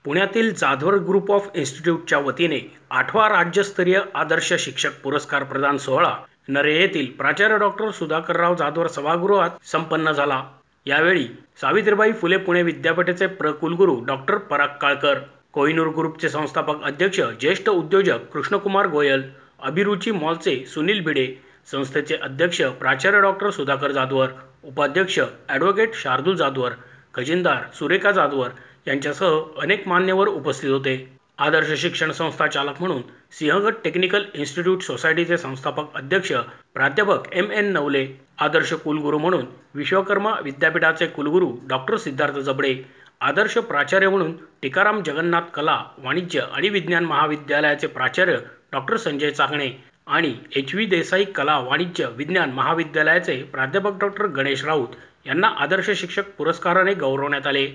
पुण्यातील Jadhavar group of इन्स्टिट्यूटच्या वतीने 8वा राज्यस्तरीय आदर्श शिक्षक पुरस्कार प्रदान सोहळा नरे येथील प्राचार्य डॉक्टर सुधाकरराव जाधवर सभागृहात संपन्न झाला। यावेळी सावित्रीबाई फुले पुणे विद्यापीठाचे कुलगुरू डॉक्टर पराग काळकर, कोहिनूर ग्रुपचे संस्थापक अध्यक्ष ज्येष्ठ उद्योजक कृष्णकुमार गोयल, अभिरुची मॉलचे सुनील भिडे, संस्थेचे अध्यक्ष प्राचार्य डॉक्टर सुधाकर जाधवर, उपाध्यक्ष ॲडव्होकेट शार्दूल जाधवर, खजिनदार सुरेखा जाधवर यांच्यासह अनेक मान्यवर उपस्थित होते। आदर्श शिक्षण संस्था चालक म्हणून सिंहगड टेक्निकल इन्स्टिट्यूट सोसायटीचे संस्थापक अध्यक्ष प्राध्यापक M.N. नवले, आदर्श कुलगुरू म्हणून विश्वकर्मा विद्यापीठाचे कुलगुरू डॉक्टर सिद्धार्थ जबडे, आदर्श प्राचार्य म्हणून टिकाराम जगन्नाथ कला, वाणिज्य आणि विज्ञान महाविद्यालयाचे प्राचार्य डॉक्टर संजय चाकणे आणि H.V. देसाई कला, वाणिज्य, विज्ञान महाविद्यालयाचे प्राध्यापक डॉक्टर गणेश राऊत यांना आदर्श शिक्षक पुरस्काराने गौरवण्यात आले।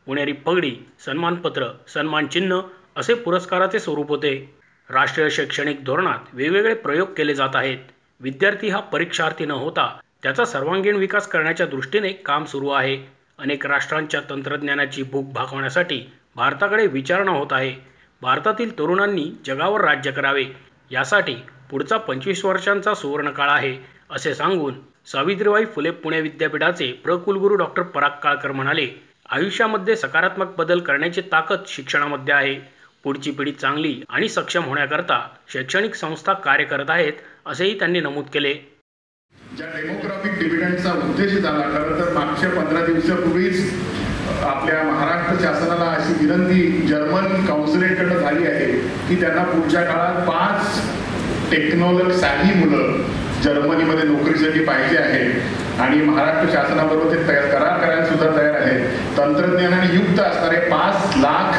पुणेरी पगडी, सन्मानपत्र, सन्मान चिन्ह असे पुरस्काराचे स्वरूप होते। राष्ट्रीय शैक्षणिक धोरणात वेगवेगळे प्रयोग केले जात आहेत। विद्यार्थी हा परीक्षार्थी न होता त्याचा सर्वांगीण विकास करण्याच्या दृष्टीने काम सुरू आहे। अनेक राष्ट्रांच्या तंत्रज्ञानाची भूक भागवण्यासाठी भारताकडे विचारणा होत आहे। भारतातील तरुणांनी जगावर राज्य करावे यासाठी पुढचा 25 वर्षांचा सुवर्णकाळ आहे असे सांगून सावित्रीबाई फुले पुणे विद्यापीठाचे कुलगुरू डॉक्टर पराग काळकर म्हणाले, आयुष्यामध्ये सकारात्मक बदल करण्याची ताकद शिक्षणामध्ये आहे। पुढची पिढी चांगली आणि सक्षम होण्याकरता शैक्षणिक संस्था कार्य करत आहेत असेही त्यांनी नमूद केले। ज्या डेमोग्राफिक डिव्हिडंडचा उद्देश झाला, खरं तर मागच्या 15 दिवसापूर्वीच आपल्या महाराष्ट्र शासनाला अशी विनंती जर्मन काउन्सिलेटकडे झाली आहे की त्यांना पुढच्या काळात 5 टेक्नॉलॉजी मुलं जर्मनीमध्ये नोकरीसाठी पाहिजे आहेत आणि महाराष्ट्र शासनाबरोबर ते करार करायला सुद्धा तयार आहेत। तंत्रज्ञानाने युक्त असणारे 5 लाख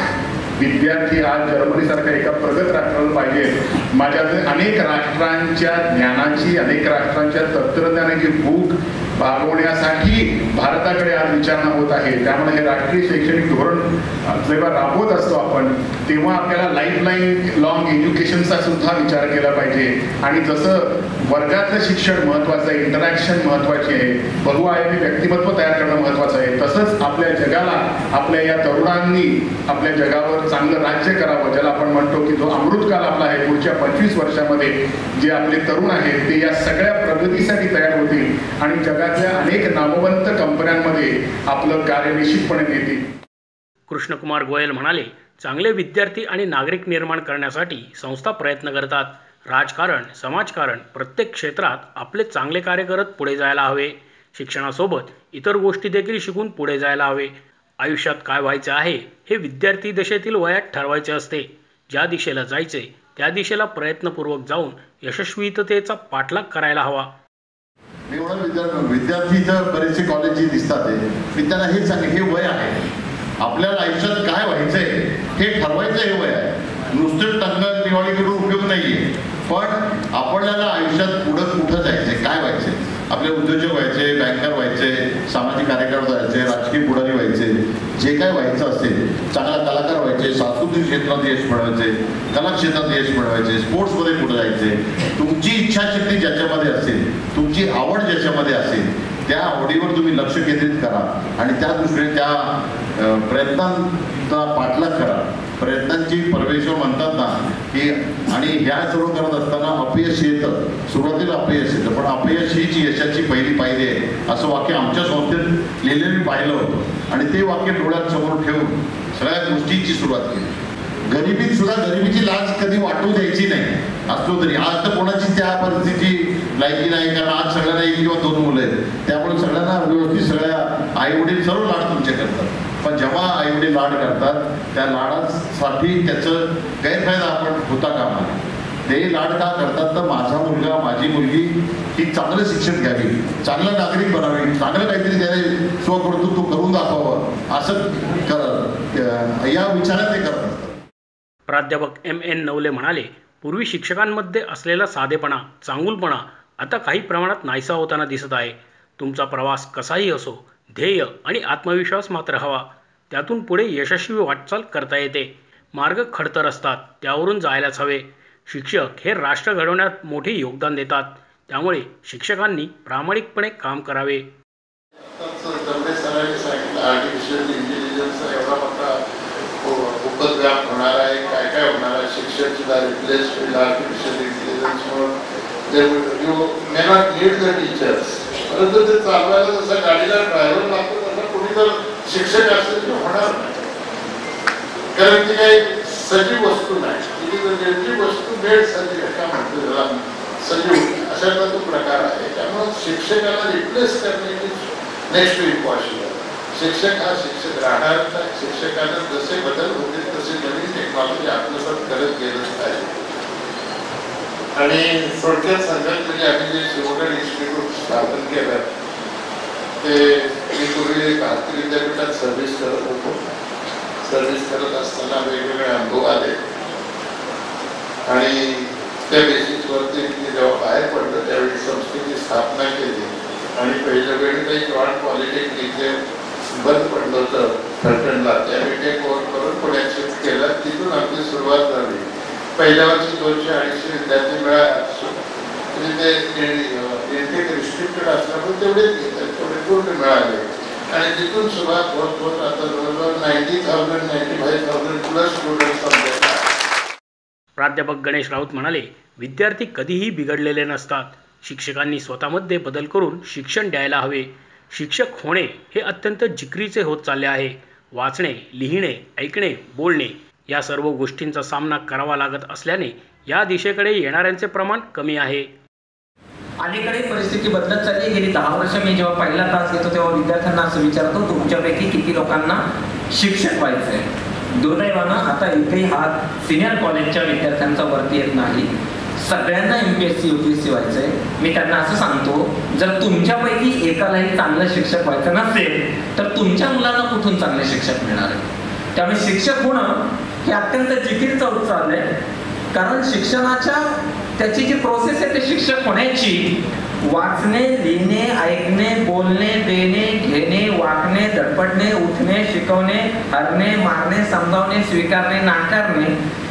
विद्यार्थी आज जर्मनीसारख्या एका प्रगत राष्ट्राला पाहिजे। माझ्याकडे अनेक राष्ट्रांच्या ज्ञानाची, अनेक राष्ट्रांच्या तंत्रज्ञानाची भूक भागवण्यासाठी भारताकडे आज विचारणा होत आहे। त्यामुळे हे राष्ट्रीय शैक्षणिक धोरण जेव्हा राबवत असतो आपण, तेव्हा आपल्याला लाईफ लॉंग एज्युकेशनचा सुद्धा विचार केला पाहिजे। आणि जसं वर्गातलं शिक्षण महत्त्वाचं आहे, इंटरॅक्शन महत्त्वाची आहे, बहुआयामी व्यक्तिमत्व तयार करणं महत्त्वाचं आहे, तसंच आपल्या जगाला, आपल्या या तरुणांनी आपल्या जगावर चांगलं राज्य करावं, ज्याला आपण म्हणतो की जो अमृतकाल आपला आहे, पुढच्या 25 वर्षामध्ये जे आपले तरुण आहेत ते या सगळ्या प्रगतीसाठी तयार होतील आणि जगातल्या अनेक नामवंत कंपन्यांमध्ये आपलं कार्य निश्चितपणे देतील। कृष्णकुमार गोयल म्हणाले, चांगले विद्यार्थी आणि नागरिक निर्माण करण्यासाठी संस्था प्रयत्न करतात। राजकारण, समाजकारण प्रत्येक क्षेत्रात आपले चांगले कार्य करत पुढे जायला हवे। शिक्षणासोबत इतर गोष्टी देखील शिकून पुढे जायला हवे। आयुष्यात काय व्हायचे आहे हे विद्यार्थी दशेतील वयात ठरवायचे असते। ज्या दिशेला जायचे त्या दिशेला प्रयत्नपूर्वक जाऊन यशस्वीतेचा पाठलाग करायला हवा। मी म्हणून विद्यार्थीचं बरेचसे कॉलेज दिसतात मी त्यांना हे सांगेन, हे वय आहे, आपल्याला आयुष्यात काय व्हायचंय हे ठरवायचं हे वय आहे। नुसतं टंगल दिवाळी करून उपयोग नाहीये, पण आपल्याला आयुष्यात पुढं कुठं जायचंय, काय व्हायचंय, आपले उद्योजक व्हायचे, बँकर व्हायचे, सामाजिक कार्यकर्ते व्हायचे, राजकीय पुढारी व्हायचे, जे काय व्हायचं असेल, चांगला कलाकार व्हायचे, सांस्कृतिक क्षेत्रात यश मिळवायचे, कला क्षेत्रात यश मिळवायचे, स्पोर्ट्समध्ये पुढे जायचे, तुमची इच्छाशक्ती ज्याच्यामध्ये असेल, तुमची आवड ज्याच्यामध्ये असेल त्या आवडीवर तुम्ही लक्ष केंद्रित करा आणि त्या दृष्टीने त्या प्रयत्नांचा पाठलाग करा। प्रयत्नांची परमेश्वर म्हणतात ना की, आणि ह्या सर्व करत असताना अपयश येतं, सुरुवातीला अपयश येतं, पण अपयश हीच यशाची पहिली पायरी आहे असं वाक्य आमच्या संस्थेत लिहिलेलं मी पाहिलं होतं आणि ते वाक्य डोळ्यात समोर ठेवून सगळ्या गोष्टींची सुरुवात केली। गरिबीत सुद्धा गरिबीची लाज कधी वाटू द्यायची नाही, असलो तरी आज तर कोणाची त्या परिस्थितीची लायकी नाही, कारण आज सगळ्यांना 1 किंवा 2 मुलं आहेत, त्यामुळे सगळ्यांना व्यवस्थित सगळ्या आई वडील सर्व लाड तुमचे करतात। पण जेव्हा आई वडील लाड करतात त्या लाडासाठी त्याचं गैरफायदा आपण होता कामा नये। ते लाड का करतात तर माझा मुलगा, माझी मुलगी ही चांगलं शिक्षण घ्यावी, चांगलं नागरिक बनावी, चांगलं काहीतरी त्याने स्वकर्तृत्व करून दाखवावं असं या विचारात ते करत असतात। प्राध्यापक M.N. नवले म्हणाले, पूर्वी शिक्षकांमध्ये असलेला साधेपणा, चांगुलपणा आता काही प्रमाणात नाहीसा होताना दिसत आहे। तुमचा प्रवास कसाही असो, ध्येय आणि आत्मविश्वास मात्र हवा, त्यातून पुढे यशस्वी वाटचाल करता येते। मार्ग खडतर असतात, त्यावरून जायलाच हवे। शिक्षक हे राष्ट्र घडवण्यात मोठे योगदान देतात, त्यामुळे शिक्षकांनी प्रामाणिकपणे काम करावे। आर्टिफिशियल इंटेलिजन्स एवढा मोठा काय होणार शिक्षक सुद्धा रिप्लेस होईल आर्टिफिशियल इंटेलिजन्समुळे you may not need the teachers, परंतु ते चालवायला जसं गाडीला ड्रायव्हर लागतो तसं कोणी जर शिक्षक असेल तर होणार नाही, कारण ती काही सजीव वस्तू नाही, ती जर निर्जीव वस्तू बेड सजीव काय म्हणतो त्याला सजीव अशातला तो प्रकार आहे. त्यामुळे शिक्षकाला रिप्लेस करणे नेक्स्ट टू इम्पॉसिबल. शिक्षक हा शिक्षक राहणार नाही. शिक्षकांना जसे बदल होते तसे नवीन टेक्नॉलॉजी आत्मसात करत गेलंच पाहिजे. आणि थोडक्यात सांगायचं म्हणजे आम्ही जे शिवगड इन्स्टिट्यूट स्थापन केलं ते मी पूर्वी भारतीय विद्यापीठात सर्व्हिस करत होतो. सर्व्हिस करत असताना वेगवेगळे अनुभव आले आणि त्या बेसिसवरती मी जेव्हा बाहेर पडलो त्यावेळी संस्थेची स्थापना केली आणि पहिल्या वेळी काही जॉईंट पॉलिटेक्निक बंद पडलं होतं फलटणला, त्यावेळी टेक ओव्हर करून पुण्यात शिफ्ट केलं. तिथून आपली सुरुवात झाली. पहिल्या वर्षी 200-250 विद्यार्थी मिळाले, म्हणजे ते इंटेक रिस्ट्रिक्टेड असल्यामुळे तेवढेच घेतात, तेवढे पूर्ण मिळाले आणि तिथून सुरुवात होत होत आता जवळजवळ 90,000-95,000 प्लस स्टुडंट्स आमच्या. प्राध्यापक गणेश राऊत म्हणाले, विद्यार्थी कधीही बिघडलेले नसतात. शिक्षकांनी स्वतःमध्ये बदल करून शिक्षण द्यायला हवे. शिक्षक होणे हे अत्यंत जिकरीचे होत चालले आहे. वाचणे, लिहिणे, ऐकणे, बोलणे या सर्व गोष्टींचा सामना करावा लागत असल्याने या दिशेकडे येणाऱ्यांचे प्रमाण कमी आहे. अलीकडे परिस्थिती बदलत चालली. गेली 10 वर्ष मी जेव्हा पहिला तास घेतो तेव्हा विद्यार्थ्यांना असं विचारतो, तुमच्यापैकी किती लोकांना शिक्षक व्हायचं आहे? दुर्दैवानं आता इथे हा सिनियर कॉलेजच्या विद्यार्थ्यांचा वरती येत नाही. सगळ्यांना MPSC UPSC व्हायचंय. मी त्यांना असं सांगतो, जर तुमच्यापैकी एकालाही चांगलं शिक्षक व्हायचं नसेल तर तुमच्या मुलांना कुठून चांगले शिक्षक मिळणार आहे? त्यामुळे शिक्षक होणं हे अत्यंत जिकिरीचं होत चाललंय. कारण शिक्षणाच्या त्याची जी प्रोसेस आहे ते शिक्षक होण्याची वाचणे, लिहिणे, ऐकणे, बोलणे, देणे, घेणे, वागणे, धडपडणे, उठणे, शिकवणे, हरणे, मारणे, समजावणे, स्वीकारणे, नाकारणे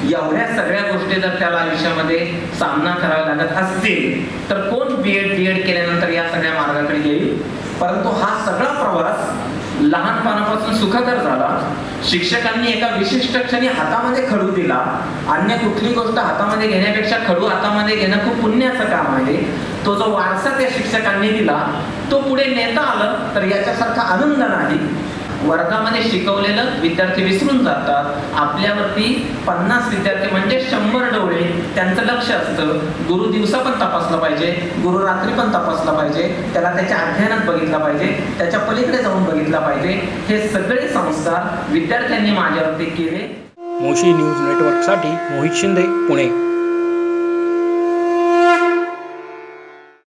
एवढ्या सगळ्या गोष्टी जर त्याला आयुष्यामध्ये सामना करावा लागत असतील तर कोण BEd केल्यानंतर या सगळ्या मार्गाकडे येईल? परंतु हा सगळा प्रवास लहानपणापासून सुखकर झाला. शिक्षकांनी एका विशिष्ट क्षणी हातामध्ये खडू दिला. अन्य कुठली गोष्ट हातामध्ये घेण्यापेक्षा खडू हातामध्ये घेणं खूप पुण्याचं काम आहे. तो जो वारसा त्या शिक्षकांनी दिला तो पुढे नेता आलं तर याच्यासारखा आनंद नाही. वर्गामध्ये शिकवलेलं विद्यार्थी विसरून जातात. आपल्यावरती 50 विद्यार्थी म्हणजे 100 डोळे त्यांचं लक्ष असतं. गुरु दिवसा पण तपासलं पाहिजे, गुरु रात्री पण तपासला पाहिजे, त्याला त्याच्या अध्ययनात बघितलं पाहिजे, त्याच्या पलीकडे जाऊन बघितलं पाहिजे. हे सगळे संस्कार विद्यार्थ्यांनी माझ्यावरती केले. मोशी न्यूज नेटवर्कसाठी मोहित शिंदे, पुणे.